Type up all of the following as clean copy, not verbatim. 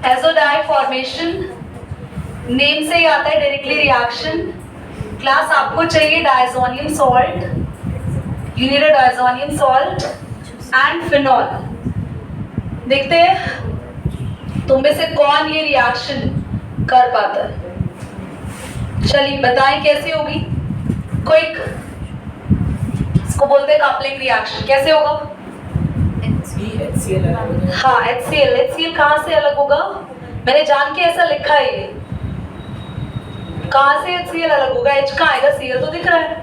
Azo dye formation, name से ही आता है डायरेक्टली रिएक्शन। क्लास आपको चाहिए diazonium salt, you need a diazonium salt and phenol. देखते हैं तुम में से कौन ये रिएक्शन कर पाता है। चलिए बताएं कैसे होगी। क्विक, इसको बोलते हैं कपलिंग रिएक्शन। कैसे होगा? हाँ, HCl कहाँ से अलग होगा? मैंने जान के ऐसा लिखा है। ये कहाँ से HCl अलग होगा? H कहाँ आएगा? Cl तो दिख रहा है।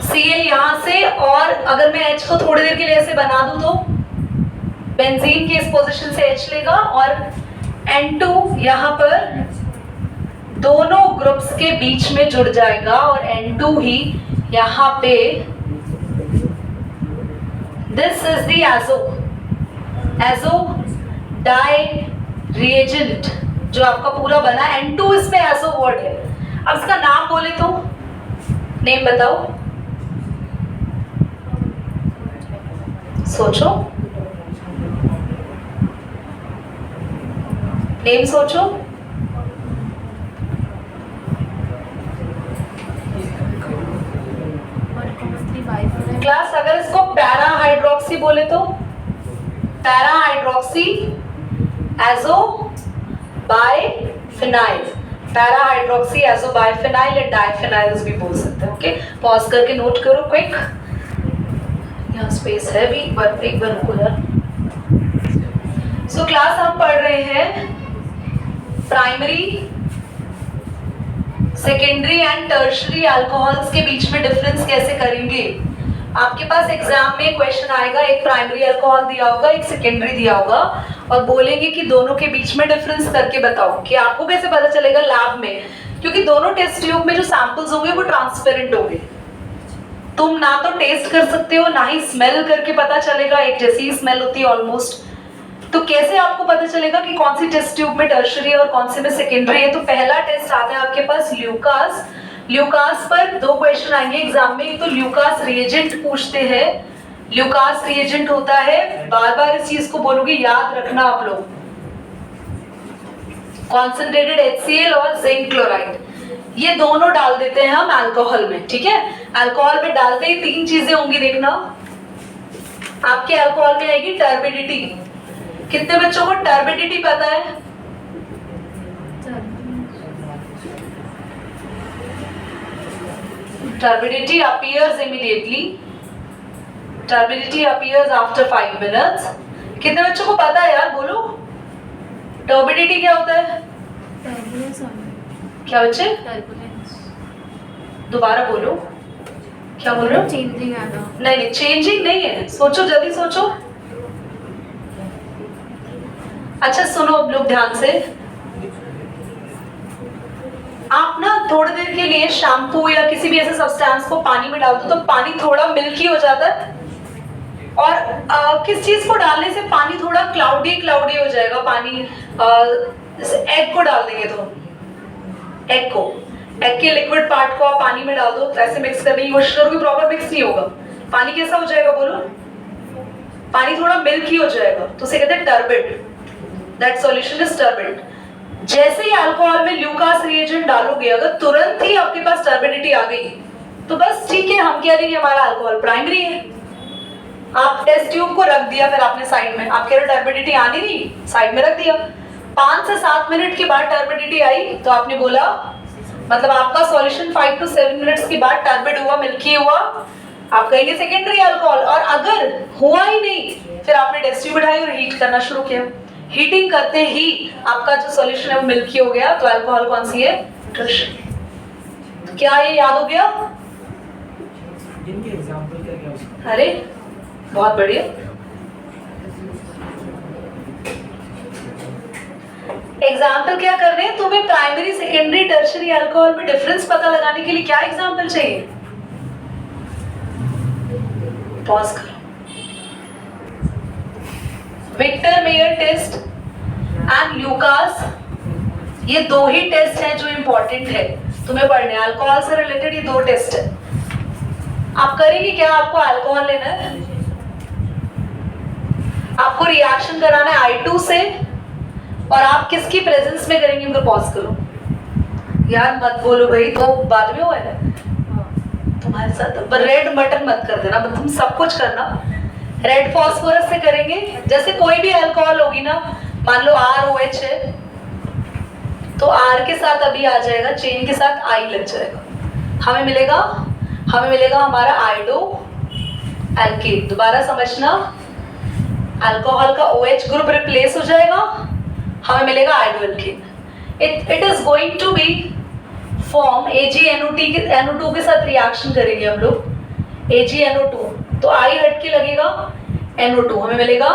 Cl यहाँ से, और अगर मैं H को थोड़ी देर के लिए ऐसे बना दूं तो बेंजीन के इस पोजीशन से H लेगा और N2 यहाँ पर दोनों ग्रुप्स के बीच में जुड़ जाएगा और N2 ही यहाँ पे, this is the azo dye reagent जो आपका पूरा बना। N2 इसमें एजो वर्ड है। अब इसका नाम बोले तो नेम बताओ, सोचो, नेम सोचो। क्लास अगर इसको पैरा हाइड्रोक्सी बोले तो para hydroxy azo biphenyl, para hydroxy azo biphenyl या डाइफिनाइल्स भी बोल सकते हैं। ओके, पॉज करके नोट करो क्विक। यहाँ स्पेस है भी, पर एक बार रुको यार। सो क्लास हम पढ़ रहे हैं primary, secondary and tertiary alcohols के बीच में डिफरेंस कैसे करेंगे। आपके पास एग्जाम में क्वेश्चन आएगा, एक प्राइमरी अल्कोहल दिया होगा, एक सेकेंडरी दिया होगा, और बोलेंगे कि दोनों के बीच में डिफरेंस करके बताओ। कि आपको कैसे पता चलेगा? लैब में, क्योंकि दोनों टेस्ट ट्यूब में जो सैंपल्स होंगे वो ट्रांसपेरेंट होंगे। तुम ना तो टेस्ट कर सकते हो, ना ही स्मेल करके पता चलेगा, एक जैसी स्मेल होती है ऑलमोस्ट। तो कैसे आपको पता चलेगा कि कौन सी टेस्ट ट्यूब में टर्शरी है और कौन से में सेकेंडरी है? तो पहला टेस्ट आता है आपके पास ल्यूकास। ल्यूकास पर दो क्वेश्चन आएंगे एग्जाम में। तो ल्यूकास रिएजेंट पूछते हैं। ल्यूकास रिएजेंट होता है, बार बार इस चीज को बोलोगे, याद रखना आप लोग, कॉन्सेंट्रेटेड HCl और जिंक क्लोराइड, ये दोनों डाल देते हैं हम अल्कोहल में। ठीक है, अल्कोहल में डालते ही तीन चीजें होंगी, देखना आपके अल्कोहल में आएगी टर्बिडिटी। कितने बच्चों को टर्बिडिटी पता है? Turbidity appears immediately. Turbidity appears after 5 minutes. कितने बच्चों को पता है यार? बोलो, टर्बिडिटी क्या होता है? क्या बच्चे? दोबारा बोलो, क्या बोल रहे हो? चेंजिंग आना। नहीं, चेंजिंग नहीं है। सोचो, जल्दी सोचो। अच्छा सुनो अब लोग ध्यान से। आप ना थोड़ी देर के लिए शैम्पू या किसी भी ऐसे सब्सटेंस को पानी में डाल दो तो पानी थोड़ा मिल्की हो जाता है, और किस चीज को डालने से पानी थोड़ा क्लाउडी हो जाएगा। पानी एग को डाल देंगे तो एग के लिक्विड पार्ट को आप पानी में डाल दो, ऐसे मिक्स करने की कोशिश करोगे, प्रॉपर मिक्स नहीं होगा। पानी कैसा हो जाएगा बोलो? पानी थोड़ा मिल्की हो जाएगा, तो उसे कहते हैं turbid. That solution is turbid. जैसे ही अल्कोहल में ल्यूकास रिएजेंट डालोगे, अगर तुरंत ही आपके पास टर्बिडिटी आ गई तो बस ठीक है, हम कह देंगे हमारा अल्कोहल प्राइमरी है। आप टेस्ट ट्यूब को रख दिया, फिर आपने साइड में, आप कह रहे टर्बिडिटी आ नहीं रही, साइड में रख दिया। 5 से 7 मिनट के बाद टर्बिडिटी आई तो आपने बोला, मतलब आपका सॉल्यूशन 5 to 7 मिनट्स के बाद टर्बिड हुआ, मिल्की हुआ, आप कहेंगे सेकेंडरी अल्कोहल। और अगर हुआ ही नहीं, फिर आपने टेस्ट ट्यूब उठाई और हीट करना शुरू किया। हीटिंग करते ही आपका जो सॉल्यूशन है वो मिल्की हो गया, तो अल्कोहल कौन सी है? टर्शरी। तो क्या ये याद हो गया? अरे बहुत बढ़िया। एग्जाम्पल क्या कर रहे हैं? तुम्हें प्राइमरी, सेकेंडरी, टर्शरी अल्कोहल में डिफरेंस पता लगाने के लिए क्या एग्जाम्पल चाहिए? पॉज करो। Victor Meyer test and Lucas, ये दो ही टेस्ट हैं जो इंपॉर्टेंट है तुम्हें पढ़ने। अल्कोहल से रिलेटेड ये दो टेस्ट है। आप करेंगे क्या? आपको अल्कोहल लेना है, आपको रिएक्शन कराना है I2 से, और आप किसकी प्रेजेंस में करेंगे? इनको पॉज करो यार, मत बोलो भाई, तो बाद में हुआ है तुम्हारे साथ। पर रेड बटन मत कर देना, तुम सब कुछ करना। रेड फास्फोरस से करेंगे, जैसे कोई भी अल्कोहल होगी ना, मान लो ROH है, तो R के साथ अभी आ जाएगा, चेन के साथ I लग जाएगा, हमें मिलेगा हमारा आइडो एल्केन। दोबारा समझना, अल्कोहल का OH ग्रुप रिप्लेस हो जाएगा, हमें मिलेगा iodo alkane. It is going to be form AgNO2 के साथ रिएक्शन करेंगे हम लोग, AgNO2, तो I हट के लगेगा NO2, हमें मिलेगा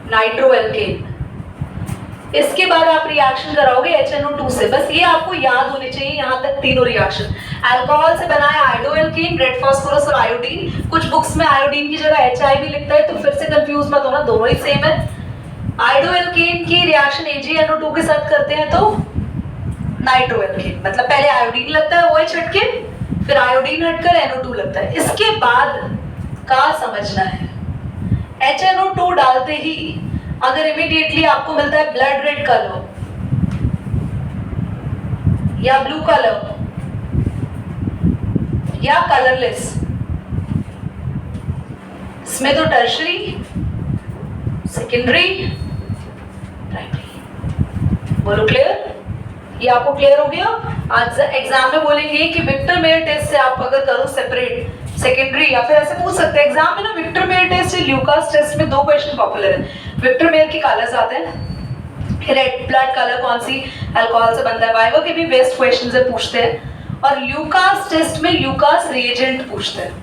नाइट्रो एल्केन। इसके बाद आप रिएक्शन कराओगे HNO2 से। बस ये आपको याद होने चाहिए, यहाँ तक तीनों रिएक्शन। अल्कोहल से बना है आइडो एल्केन, रेड फास्फोरस और आयोडीन। कुछ बुक्स में आयोडीन की जगह HI भी लिखता है, तो फिर से कंफ्यूज मत होना, दोनों ही सेम है। आइडो एल्केन की रिएक्शन AgNO2 के साथ करते हैं तो नाइट्रो एल्केन, मतलब पहले आयोडीन लगता है OH हट के, फिर आयोडीन हटकर NO2 लगता है। इसके बाद का समझना है, HNO2 डालते ही अगर इमीडिएटली आपको मिलता है ब्लड रेड कलर या ब्लू कलर या कलरलेस, इसमें तो टर्शरी, सेकेंडरी, प्राइमरी। बोलो क्लियर? ये आपको क्लियर हो गया? आज एग्जाम में बोलेंगे कि विक्टर मेयर टेस्ट से आप अगर करो सेपरेट सेकेंडरी, या फिर ऐसे पूछ सकते हैं एग्जाम में ना, विक्टर मेयर टेस्ट से ल्यूकास टेस्ट में 2 क्वेश्चन पॉपुलर है। विक्टर मेयर के कलर्स आते हैं, रेड ब्लड कलर कौन सी अल्कोहल से बनता है, वाइवा के भी बेस्ट क्वेश्चन से पूछते हैं, और ल्यूकास टेस्ट में ल्यूकास रिएजेंट पूछते हैं।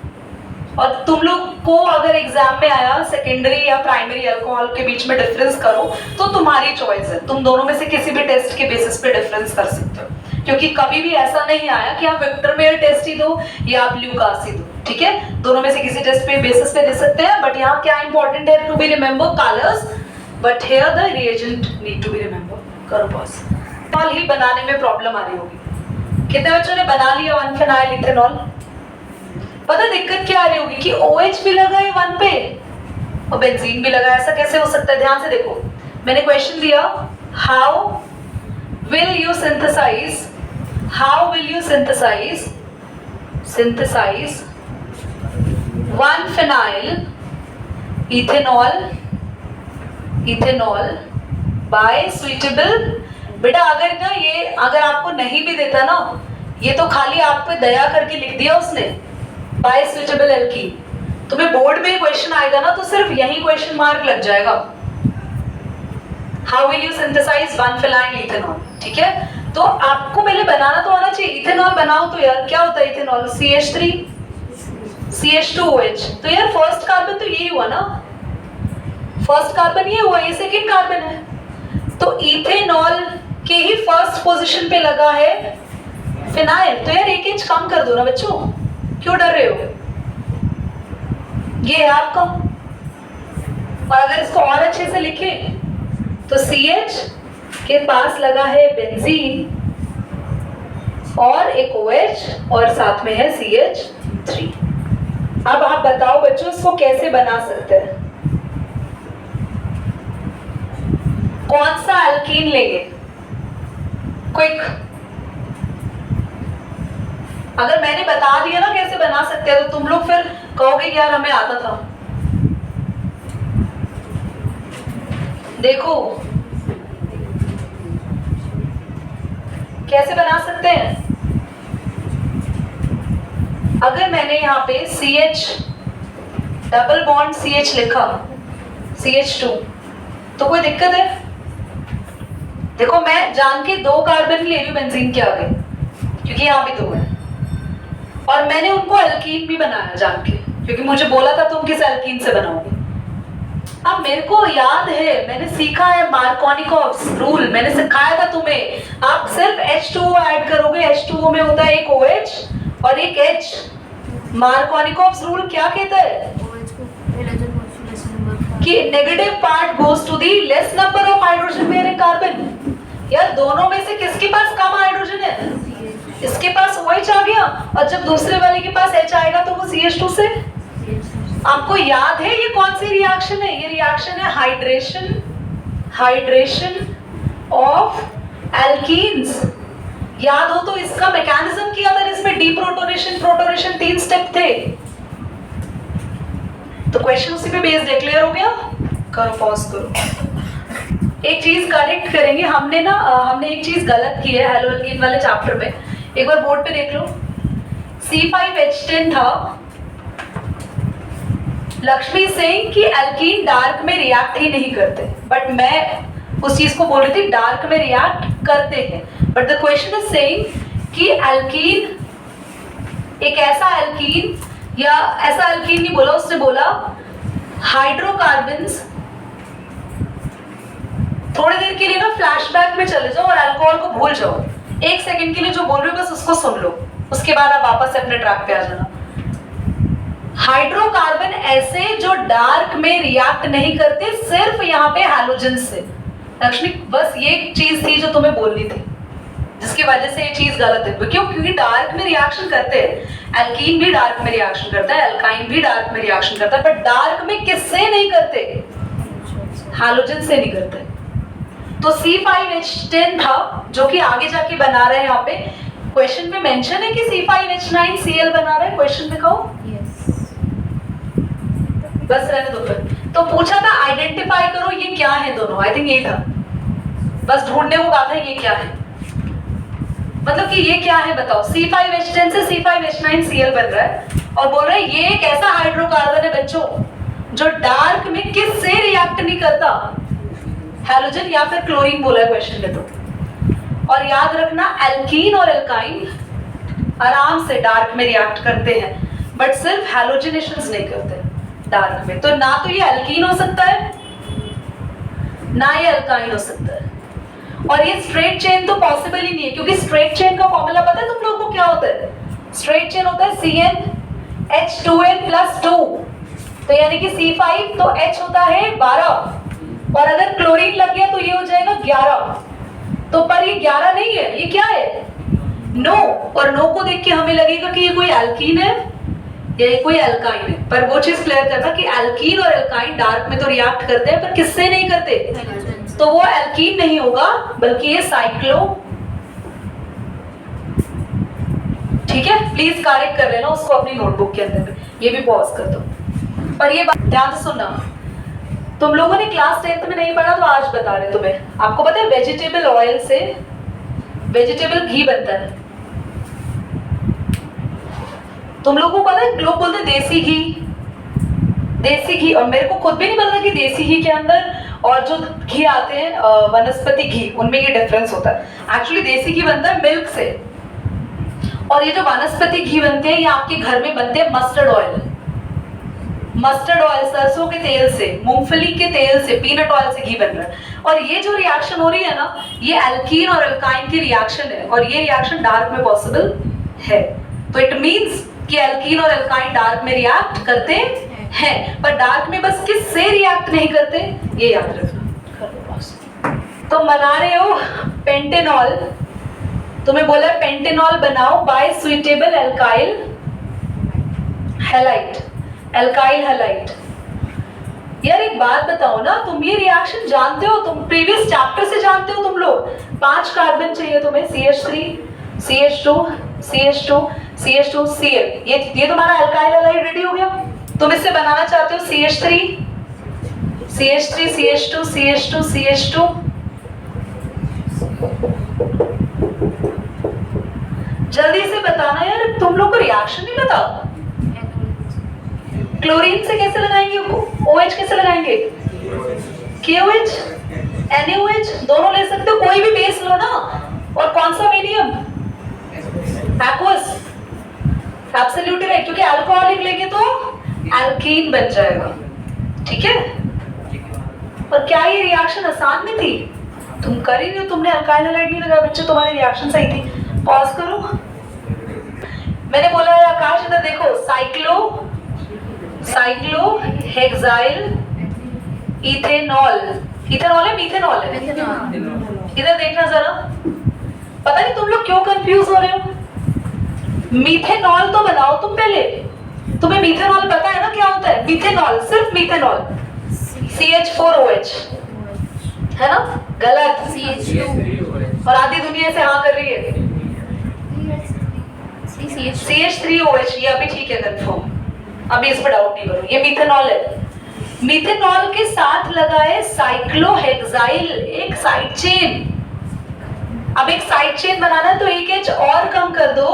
और तुम लोग को अगर एग्जाम में आया सेकेंडरी या प्राइमरी अल्कोहल के बीच में डिफरेंस करो, तो तुम्हारी चॉइस है, तुम दोनों में से किसी भी टेस्ट के बेसिस पे डिफरेंस कर सकते हो, क्योंकि कभी भी ऐसा नहीं आया कि आप विक्टर मेयर टेस्ट ही दो या आप ल्यूकास ही दो, ठीक है? दोनों में से किसी टेस्ट पे बेसिस पे दे सकते हैं, बट यहाँ क्या इंपॉर्टेंट है to be remember colours, but here the reagent need to be remember. करो पॉज। इथेनॉल ही बनाने में प्रॉब्लम आ रही होगी, कितने बच्चों ने बना लिया 1 फेनाइल इथेनॉल? पता दिक्कत क्या आ रही होगी कि OH भी लगा है 1 पे और बेंजीन भी लगा है, ऐसा कैसे हो सकता है? ध्यान से देखो, मैंने क्वेश्चन दिया, how will you synthesize 1 phenyl ethanol by suitable। बेटा अगर आपको नहीं भी देता ना, ये तो खाली आप पे दया करके लिख दिया उसने, बाय सुइटेबल एल्कीन। तुम्हें बोर्ड में क्वेश्चन आएगा ना, तो सिर्फ यही क्वेश्चन मार्क लग जाएगा, how will you synthesize 1 phenyl ethanol, ठीक है? तो आपको पहले बनाना तो आना चाहिए। इथेनॉल बनाओ तो यार क्या होता है इथेनॉल? CH3 CH2OH, तो यार फर्स्ट कार्बन तो यही हुआ ना, फर्स्ट कार्बन ये हुआ, ये सेकंड कार्बन है, तो इथेनॉल के ही फर्स्ट पोजीशन पे लगा है फिनाइल, तो यार 1 इंच कम कर दो ना बच्चों, क्यों डर रहे हो? ये है आपका। और अगर इसको और अच्छे से लिखे तो CH के पास लगा है बेंजीन और एक OH और साथ में है CH3। अब आप बताओ बच्चों इसको कैसे बना सकते हैं? कौन सा अल्कीन लेंगे? क्विक, अगर मैंने बता दिया ना कैसे बना सकते हैं, तो तुम लोग फिर कहोगे यार हमें आता था। देखो कैसे बना सकते हैं। अगर मैंने यहाँ पे CH डबल बॉन्ड CH लिखा, CH2, तो कोई दिक्कत है? देखो मैं जान के 2 कार्बन ले रही हूँ बेंजीन के आगे, क्योंकि यहाँ भी 2 है, और मैंने उनको एल्कीन भी बनाया जान के, क्योंकि मुझे बोला था तुम किस एल्कीन से बनाओगे। अब मेरे को याद है, मैंने सीखा है मार्कोनिकॉव्स रूल, मैंने सिखाया था तुम्हें। आप सिर्फ H2O ऐड करोगे, H2O में होता है एक OH और एक H। मार्कोनिकॉव्स रूल क्या कहता है कि negative part goes to the less number of hydrogen bearing carbon. यार दोनों में से किसके पास कम हाइड्रोजन है? इसके पास OH आ गया, और जब दूसरे वाले के पास H आएगा तो वो CH2 से आपको याद है ये कौन सी रिएक्शन है? ये रिएक्शन है हाइड्रेशन ऑफ एल्कीन्स। याद हो तो इसका मैकेनिज्म किया था, इसमें डीप्रोटोनेशन प्रोटोनेशन 3 स्टेप थे। तो क्वेश्चन उसी पे बेस्ड है। क्लियर हो गया? करो पॉज करो। एक चीज करेक्ट करेंगे, हमने एक चीज गलत की है हेलो एल्कीन वाले चैप्टर में। एक बार बोर्ड पे देख लो। C5H10 था। लक्ष्मी सिंह की एल्कीन डार्क में रिएक्ट ही नहीं करते, बट मैं उस चीज को बोल रही थी डार्क में रिएक्ट करते हैं। But the question is saying कि एल्कीन एक ऐसा एल्कीन, या ऐसा एल्कीन नहीं बोला उसने, बोला हाइड्रोकार्बन्स। थोड़ी देर के लिए ना फ्लैशबैक में चले जाओ और अल्कोहल को भूल जाओ। 1 सेकंड के लिए जो बोल रही हूँ बस उसको सुन लो, उसके बाद आप वापस अपने ट्रैक पे आ जाना। हाइड्रोकार्बन ऐसे जो डार्क में रिएक्ट नहीं करते, सिर्फ यहाँ पे हैलोजन से। लक्ष्मी बस ये चीज थी जो तुम्हें बोलनी थी, जिसकी वजह से ये चीज गलत है। क्यों? क्योंकि डार्क में रिएक्शन करते हैं, एल्कीन भी डार्क में रिएक्शन करता है, एल्काइन भी डार्क में रिएक्शन करता है, बट डार्क में किससे नहीं करते? हैलोजन से नहीं करते। तो C5H10 था, जो कि आगे जाके बना रहे हैं। यहाँ पे क्वेश्चन में मेंशन है कि C5H9Cl बना रहा है। क्वेश्चन दिखाओ। बस रहने दो फिर। तो पूछा था आइडेंटिफाई करो ये क्या है दोनों, आई थिंक यही था। बस ढूंढने को कहा था ये क्या है, मतलब कि ये क्या है बताओ। C5H10 से C5H9Cl बन रहा है और बोल रहा है ये एक ऐसा हाइड्रोकार्बन है बच्चों जो डार्क में किससे रिएक्ट नहीं करता? हैलोजन या फिर क्लोरीन बोला है क्वेश्चन में। तो और याद रखना एल्कीन और एल्काइन आराम से डार्क में रिएक्ट करते हैं, बट सिर्फ हैलोजिनेशंस नहीं करते डार्क में। तो ना तो ये एल्कीन हो सकता है ना ये एल्काइन हो सकता है, और ये स्ट्रेट चेन तो पॉसिबल ही नहीं है, क्योंकि स्ट्रेट चेन का फॉर्मूला पता है तुम लोगों को क्या होता है? स्ट्रेट चेन होता है CnH2n+2। तो यानी कि C5 तो H होता है 12, और अगर क्लोरीन लग गया तो ये हो जाएगा 11। तो पर ये 11 नहीं है, ये क्या है? नो। और नो को देख के हमें लगेगा कि ये कोई एल्कीन है या ये कोई एल्काइन है। पर वो चीज क्लियर करना कि एल्कीन और एल्काइन डार्क में तो रिएक्ट करते हैं, पर किससे नहीं करते? तो वो एल्कीन नहीं होगा, बल्कि ये साइक्लो। ठीक है, प्लीज करेक्ट कर लेना उसको अपनी नोटबुक के अंदर में। ये भी पॉज कर दो। पर ये बात ध्यान से सुनना, तुम लोगों ने क्लास 10th में नहीं पढ़ा तो आज बता रहे तुम्हें। आपको पता है वेजिटेबल ऑयल से वेजिटेबल घी बनता है। तुम लोगों को पता है, लोग बोलते हैं देसी घी, और मेरे को खुद भी नहीं पता कि देसी घी के अंदर और जो घी आते हैं वनस्पति घी, उनमें ये डिफरेंस होता है। एक्चुअली देसी घी बनता है मिल्क से, और ये जो वनस्पति घी बनते हैं ये आपके घर में बनते हैं मस्टर्ड ऑयल, सरसों के तेल से, मूंगफली के तेल से, पीनट ऑयल से घी बन रहा है। और ये जो रिएक्शन हो रही है ना, ये एल्कीन और एल्काइन की रिएक्शन है, और ये रिएक्शन डार्क में पॉसिबल है। तो इट मींस कि एल्कीन और एल्काइन डार्क में रिएक्ट करते हैं, पर डार्क में बस किससे रिएक्ट नहीं करते, ये याद रखना। तो बना रहे हो पेंटेनॉल, तुम्हें बोला है पेंटेनॉल बनाओ बाय सुइटेबल एल्काइल हैलाइड। यार एक बात बताओ ना, तुम ये रिएक्शन जानते हो, तुम प्रीवियस चैप्टर से जानते हो। तुम लोग 5 कार्बन चाहिए तुम्हें, CH3 CH2 CH2 CH2 Cl, ये तुम्हारा अल्काइल हैलाइड रेडी हो गया। तुम इससे बनाना चाहते हो CH3 CH2 CH2 जल्दी से बताना यार, तुम लोग को रिएक्शन नहीं पता। क्लोरीन से कैसे लगाएंगे, OH कैसे लगाएंगे, KOH NaOH दोनों ले सकते हो, कोई भी बेस लो ना। और कौन सा मीडियम? एक्वस, एब्सोल्युटली राइट, क्योंकि अल्कोहलिक लेंगे तो एल्कीन बन जाएगा। ठीक है, और क्या ये रिएक्शन आसान नहीं थी? तुम कर ही नहीं हो, तुमने अल्काइल हैलाइड नहीं लगाया बच्चे, तुम्हारी रिएक्शन सही थी। पॉज करो। मैंने बोला है आकाश इधर देखो, साइक्लोहेक्साइल इथेनॉल है मीथेनॉल है? इधर देखना जरा, पता नहीं तुम लोग क्यों कंफ्यूज हो रहे हो। मीथेनॉल तो बनाओ तुम पहले, तुम्हें मीथेनॉल पता है ना क्या होता है? मीथेनॉल, सिर्फ मीथेनॉल, CH4OH है ना? गलत, CH2। और आधी दुनिया से हाँ कर रही है, CH3OH। ये अभी ठीक है कंफर्म, अभी इस पर डाउट नहीं करो, ये मीथेनॉल है। मीथेनॉल के साथ लगाए साइक्लोहेक्साइल, एक साइड चेन। अब एक साइड चेन बनाना है तो एक H और कम कर दो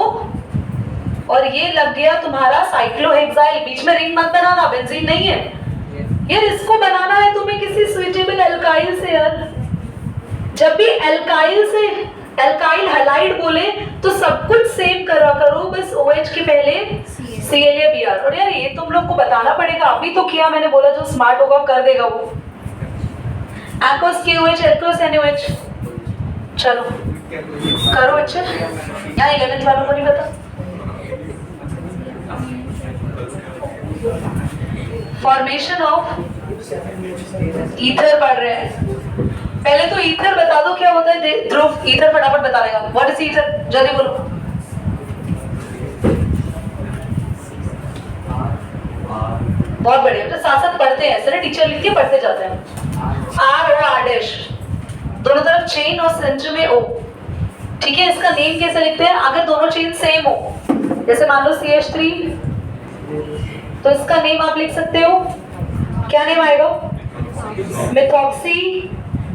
और ये लग गया तुम्हारा साइक्लोहेक्साइल। बीच में रिंग मत बनाना, बेंजीन नहीं है यार, इसको बनाना है तुम्हें किसी सुइटेबल एल्काइल से यार। जब भी एल्काइल से एल्काइल हैलाइड बोले तो सब कुछ सेम करा करो, बस OH के पहले Cl या Br। और यार ये तुम लोग को बताना पड़ेगा, अभी तो किया मैंने, बोला जो स्मार्ट होगा कर देगा वो। Aqueous KOH, aqueous NaOH। चलो करो अच्छा, यहाँ 11th वालों को नहीं पता। फॉर्मेशन ऑफ ईथर पढ़ रहे हैं, पहले तो ईथर बता दो क्या होता है। ध्रुव ईथर फटाफट बता देगा, व्हाट इज ईथर, जल्दी बोलो। बहुत बढ़िया, तो साथ साथ पढ़ते हैं, ऐसे ना टीचर लिख के पढ़ते जाते हैं। R और R' दोनों तरफ चेन और सेंटर में O, ठीक है। इसका नेम कैसे लिखते हैं? अगर दोनों चेन सेम हो, जैसे मान लो CH3, तो इसका नेम आप लिख सकते हो, क्या नेम आएगा? Methoxy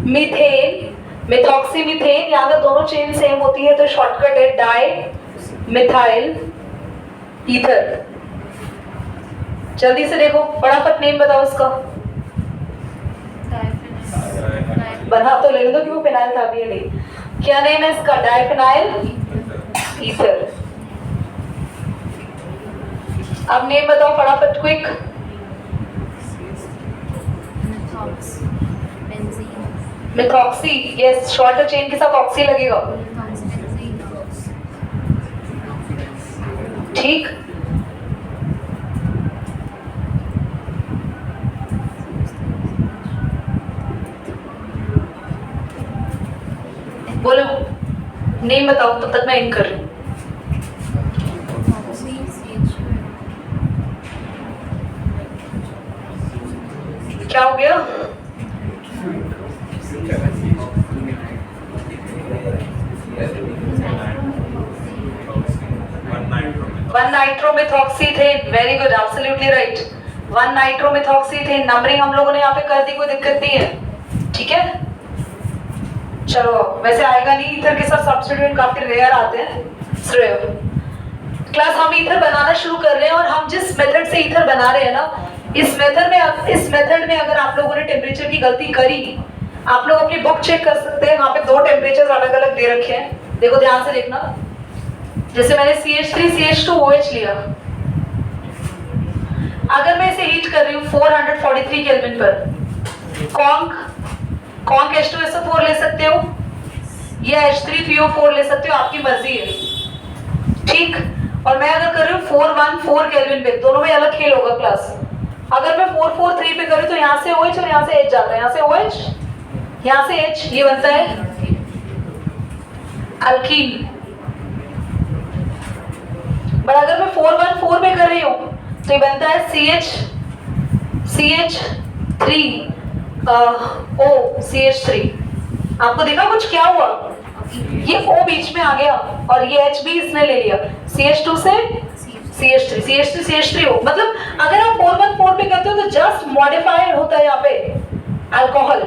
methane, methoxy methane. या अगर दोनों चेन सेम होती है तो शॉर्टकट है डाई मिथाइल ईथर। जल्दी से देखो, फटाफट नेम बताओ इसका। बना तो ले दो कि वो फिनाइल था, भी नहीं। क्या नेम है इसका? Diphenyl ether. अब नेम बताओ फटाफट, quick. Methoxy, yes, shorter chain के साथ ऑक्सी लगेगा, ठीक। बोलो नेम बताओ, तब तक मैं इन कर रही हूँ। क्या हो गया? One nitromethoxyethane, very good, absolutely right. One nitromethoxyethane, numbering हम लोगों ने यहाँ पे कर दी, कोई दिक्कत नहीं है, ठीक है। चलो, वैसे आएगा नहीं, ईथर के साथ सब्स्टिट्यूएंट काफी रेयर आते हैं। श्रेय क्लास, हम ईथर बनाना शुरू कर रहे हैं और हम जिस मेथड से ईथर बना रहे हैं ना, इस मेथड में अगर आप लोगों ने टेम्परेचर की गलती करी, आप लोग अपनी बुक चेक कर सकते हैं, वहां पे दो टेम्परेचर अलग अलग दे रखे हैं, देखो ध्यान से देखना। जैसे मैंने CH3 CH2OH लिया, अगर मैं इसे हीट कर रही हूँ 443 केल्विन पर, कॉन्क H2SO4 ले सकते हो या H3PO4 ले सकते हो, आपकी मर्जी है, ठीक। और मैं अगर कर रही हूँ 414 केल्विन पे, दोनों में अलग खेल होगा क्लास। अगर मैं 443 पे करूँ तो यहाँ से OH और यहाँ से H जाता है, यहाँ से OH, यहाँ से H, ये बनता है अल्कीन। बट अगर मैं 414 पे कर रही हूँ तो ये बनता है CH3 आपको देखा कुछ क्या हुआ? ये O बीच में आ गया और ये H भी इसने ले लिया, CH2 से CH3 हो। मतलब अगर आप 414 पे करते हो तो जस्ट मॉडिफाइड होता है यहाँ पे अल्कोहल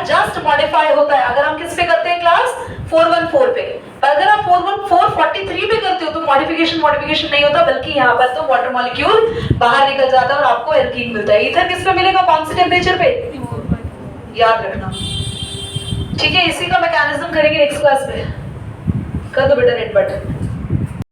जस्ट मॉडिफाई होता है। अगर हम किस पे करते हैं क्लास? 414 पे। पर अगर आप 443 पे करते हो तो मॉडिफिकेशन नहीं होता, बल्कि यहाँ पर तो वाटर मॉलिक्यूल बाहर निकल जाता है और आपको एल्कीन मिलता है। ईथर किस पे मिलेगा? कौन से टेम्परेचर पे? याद रखना, ठीक है। इसी का मैकेनिज्म करेंगे नेक्स्ट क्लास में। कर दो बेटा रेड बटन।